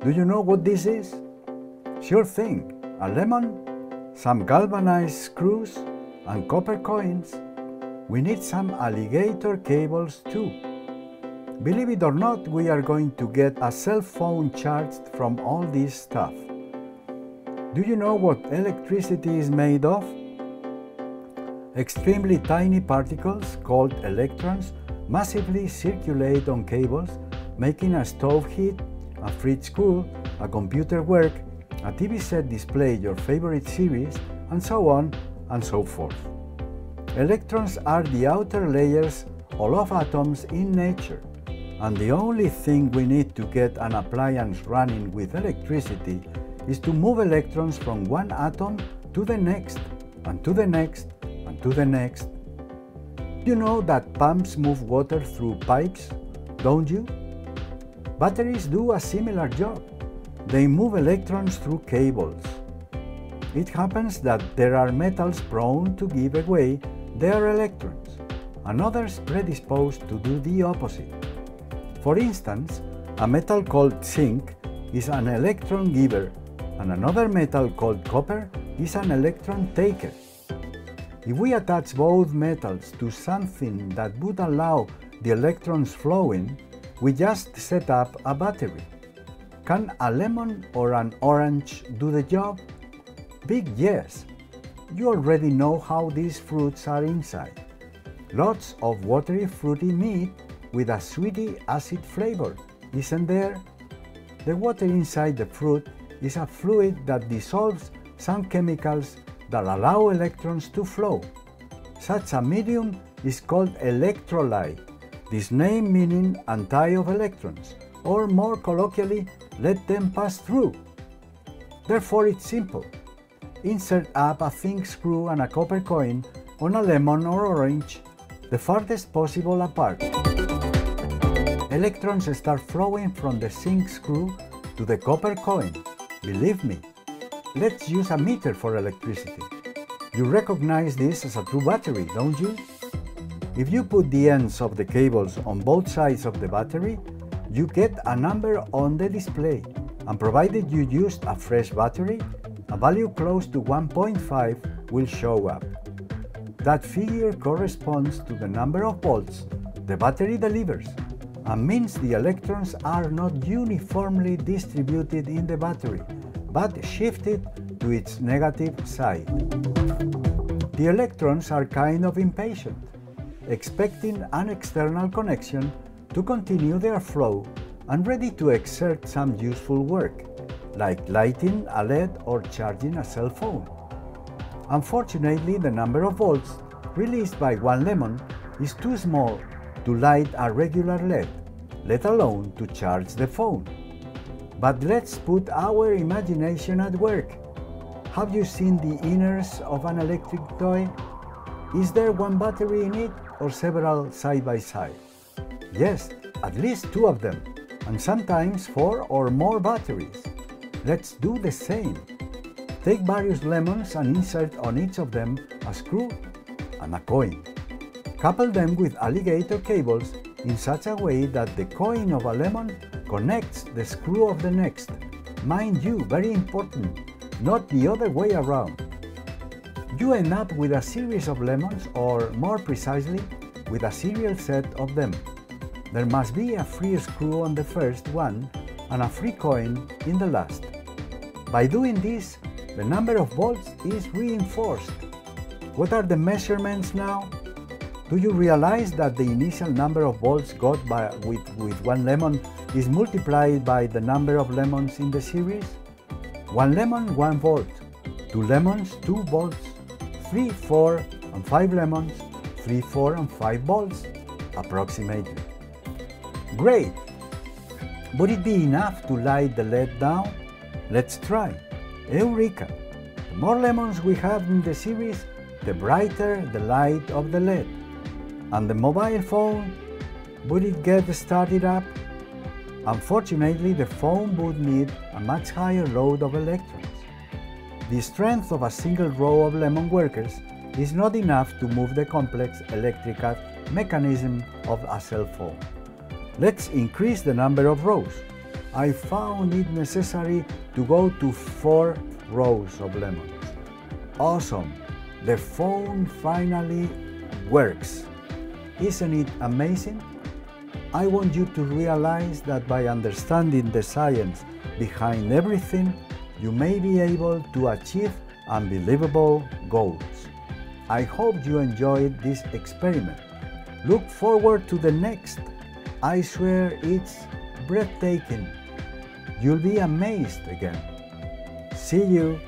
Do you know what this is? Sure thing, a lemon, some galvanized screws, and copper coins. We need some alligator cables too. Believe it or not, we are going to get a cell phone charged from all this stuff. Do you know what electricity is made of? Extremely tiny particles called electrons massively circulate on cables, making a stove heat, a fridge cool, a computer work, a TV set display your favorite series, and so on and so forth. Electrons are the outer layers of atoms in nature, and the only thing we need to get an appliance running with electricity is to move electrons from one atom to the next, and to the next, and to the next. You know that pumps move water through pipes, don't you? Batteries do a similar job. They move electrons through cables. It happens that there are metals prone to give away their electrons, and others predisposed to do the opposite. For instance, a metal called zinc is an electron giver, and another metal called copper is an electron taker. If we attach both metals to something that would allow the electrons flowing, we just set up a battery. Can a lemon or an orange do the job? Big yes. You already know how these fruits are inside. Lots of watery fruity meat with a sweety acid flavor, isn't there? The water inside the fruit is a fluid that dissolves some chemicals that allow electrons to flow. Such a medium is called electrolyte, this name meaning anti of electrons, or more colloquially, let them pass through. Therefore it's simple. Insert up a zinc screw and a copper coin on a lemon or orange, the farthest possible apart. Electrons start flowing from the zinc screw to the copper coin. Believe me. Let's use a meter for electricity. You recognize this as a true battery, don't you? If you put the ends of the cables on both sides of the battery, you get a number on the display, and provided you used a fresh battery, a value close to 1.5 will show up. That figure corresponds to the number of volts the battery delivers, and means the electrons are not uniformly distributed in the battery, but shifted to its negative side. The electrons are kind of impatient, expecting an external connection to continue their flow and ready to exert some useful work, like lighting a LED or charging a cell phone. Unfortunately, the number of volts released by one lemon is too small to light a regular LED, let alone to charge the phone. But let's put our imagination at work. Have you seen the inners of an electric toy? Is there one battery in it or several side by side? Yes, at least two of them, and sometimes 4 or more batteries. Let's do the same. Take various lemons and insert on each of them a screw and a coin. Couple them with alligator cables in such a way that the coin of a lemon connects the screw of the next. Mind you, very important, not the other way around. You end up with a series of lemons, or more precisely, with a serial set of them. There must be a free screw on the first one and a free coin in the last. By doing this, the number of volts is reinforced. What are the measurements now? Do you realize that the initial number of volts got with one lemon is multiplied by the number of lemons in the series? 1 lemon, 1 volt. 2 lemons, 2 volts. 3, 4, and 5 lemons, 3, 4, and 5 volts, approximately. Great! Would it be enough to light the LED down? Let's try. Eureka! The more lemons we have in the series, the brighter the light of the LED. And the mobile phone, would it get started up? Unfortunately, the phone would need a much higher load of electrons. The strength of a single row of lemon workers is not enough to move the complex electrical mechanism of a cell phone. Let's increase the number of rows. I found it necessary to go to 4 rows of lemons. Awesome! The phone finally works. Isn't it amazing? I want you to realize that by understanding the science behind everything, you may be able to achieve unbelievable goals. I hope you enjoyed this experiment. Look forward to the next. I swear it's breathtaking. You'll be amazed again. See you.